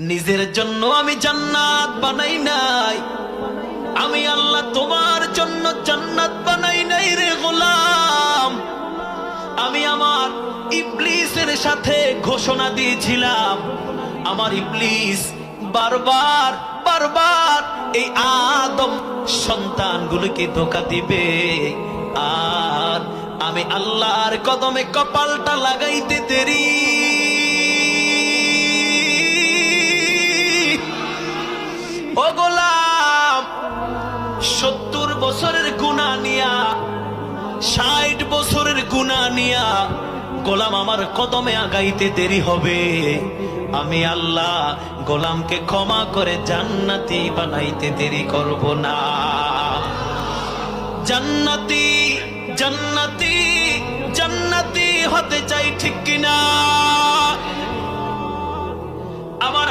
নিজের জন্য আমি জান্নাত বানাই নাই, আমি আল্লাহ তোমার জন্য জান্নাত বানাই নাই রে গোলাম। আমি আমার ইবলিসের সাথে ঘোষণা দিয়েছিলাম, আমার ইবলিস বারবার বারবার এই আদম সন্তানগুলোকে ধোঁকা দিবে, আর আমি আল্লাহর কদমে কপালটা লাগাইতে দেরি। ও গোলাম, 70 বছরের গুনাহ নিয়া, 60 বছরের গুনাহ নিয়া গোলাম আমার কদমে আগাইতে দেরি হবে। আমি আল্লাহ গোলামকে ক্ষমা করে জান্নাতি বানাইতে দেরি করব না। জান্নাতি জান্নাতি জান্নাতি হতে চাই, ঠিক কিনা? আমার